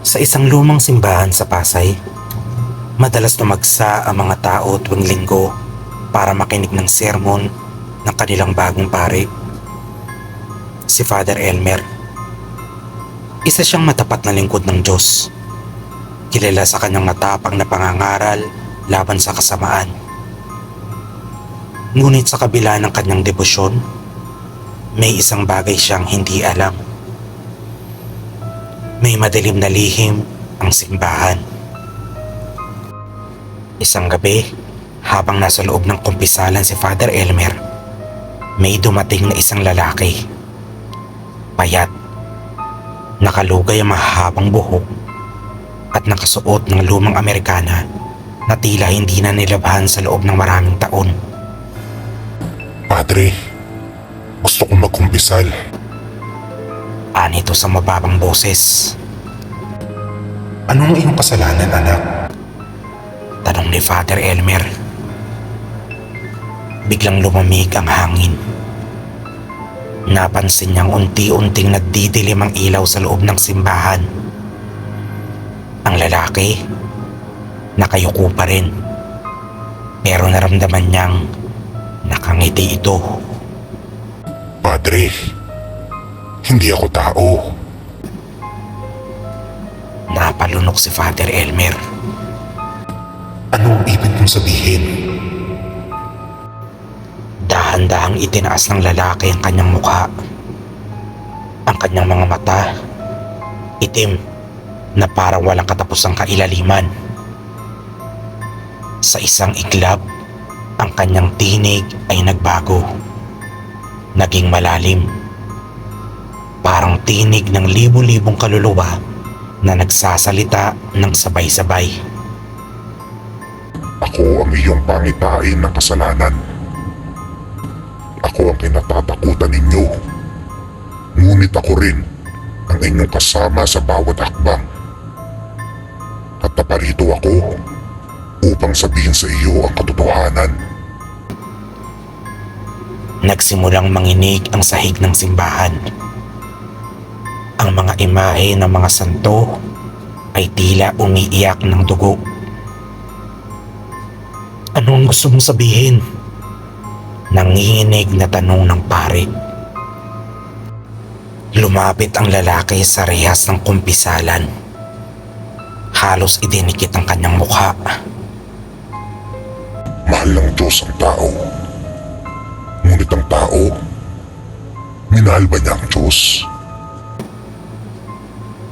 Sa isang lumang simbahan sa Pasay, madalas tumagsa ang mga tao tuwing linggo para makinig ng sermon ng kanilang bagong pari, si Father Elmer. Isa siyang matapat na lingkod ng Diyos, kilala sa kanyang matapang na pangangaral laban sa kasamaan. Ngunit sa kabila ng kanyang debosyon, may isang bagay siyang hindi alam. May madilim na lihim ang simbahan. Isang gabi, habang nasa loob ng kumpisalan si Father Elmer, may dumating na isang lalaki. Payat, nakalugay ang mahabang buhok at nakasuot ng lumang Amerikana na tila hindi na nilabhan sa loob ng maraming taon. Padre, gusto kong magkumpisal. Anito sa mababang boses. Anong iyong kasalanan, anak? Tanong ni Father Elmer. Biglang lumamig ang hangin. Napansin niyang unti-unting nagdidilim ang ilaw sa loob ng simbahan. Ang lalaki, nakayuko pa rin. Pero naramdaman niyang nakangiti ito. Padre, hindi ako tao. Napalunok si Father Elmer. Anong ibig mong sabihin? Dahan-dahang itinaas ng lalaki ang kanyang mukha. Ang kanyang mga mata, itim na parang walang katapusang kailaliman. Sa isang iglap, ang kanyang tinig ay nagbago. Naging malalim. Parang tinig ng libu-libong kaluluwa na nagsasalita ng sabay-sabay. Ako ang iyong pangitain ng kasalanan. Ako ang kinatatakutan ninyo. Ngunit ako rin ang inyong kasama sa bawat hakbang. At naparito ako upang sabihin sa iyo ang katotohanan. Nagsimulang manginig ang sahig ng simbahan. Ang mga imahe ng mga santo ay tila umiiyak ng dugo. Ano ang gusto mong sabihin? Nanginginig na tanong ng pari. Lumapit ang lalaki sa rehas ng kumpisalan. Halos idinikit ang kanyang mukha. Mahal ng Diyos ang tao. Ngunit ang tao, minahal ba niya ang Diyos?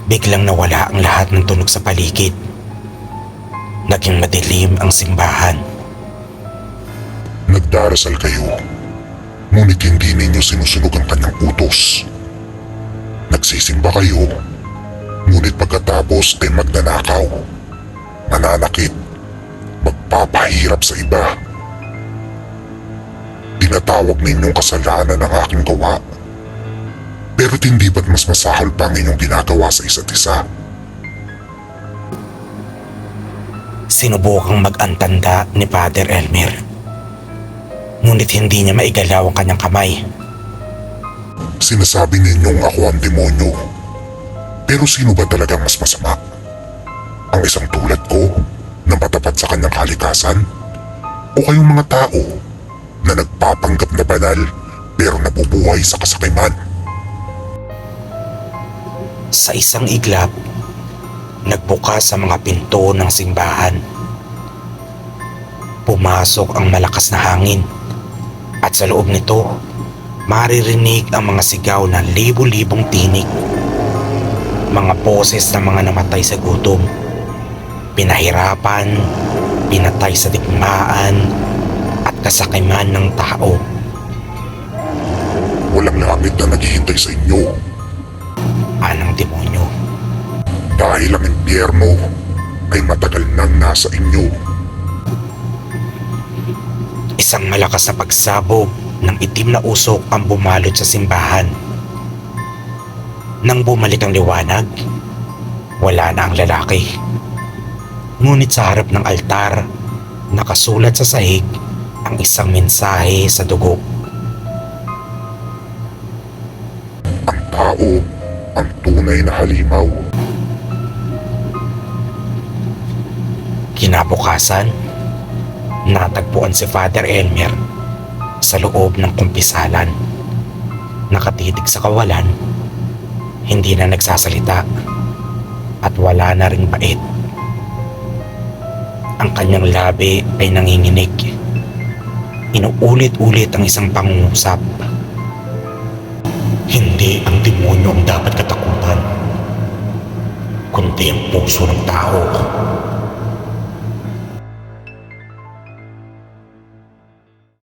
Biglang nawala ang lahat ng tunog sa paligid. Naging madilim ang simbahan. Nagdarasal kayo, ngunit hindi ninyo sinusunod ang kanyang utos. Nagsisimba kayo, ngunit pagkatapos ay magnanakaw, mananakit, magpapahirap sa iba. Tinatawag ninyong kasalanan ang aking gawa. Pero hindi ba't mas masahol pa ang inyong ginagawa sa isa't isa? Sinubukang mag-antanda ni Father Elmer. Ngunit hindi niya maigalaw ang kanyang kamay. Sinasabi ninyong ako ang demonyo. Pero sino ba talagang mas masama? Ang isang tulad ko na matapat sa kanyang kalikasan? O kayong mga tao na nagpapanggap na banal pero nabubuhay sa kasakiman? Sa isang iglap, nagbukas ang mga pinto ng simbahan. Pumasok ang malakas na hangin at sa loob nito, maririnig ang mga sigaw ng libu-libong tinig. Mga boses ng mga namatay sa gutom, pinahirapan, pinatay sa digmaan at kasakiman ng tao. Walang langit na naghihintay sa inyo. Anong demonyo? Dahil ang impyerno ay matagal nang nasa inyo. Isang malakas na pagsabog ng itim na usok ang bumalot sa simbahan. Nang bumalik ang liwanag, wala na ang lalaki. Ngunit sa harap ng altar, nakasulat sa sahig ang isang mensahe sa dugo. Ang tao ang tunay na halimaw. Kinabukasan, natagpuan si Father Elmer sa loob ng kumpisalan. Nakatitig sa kawalan, hindi na nagsasalita at wala na ring bait. Ang kanyang labi ay nanginginig. Inuulit-ulit ang isang pangungusap. Hindi ang demonyo ang dapat katakutan, kundi ang puso ng tao.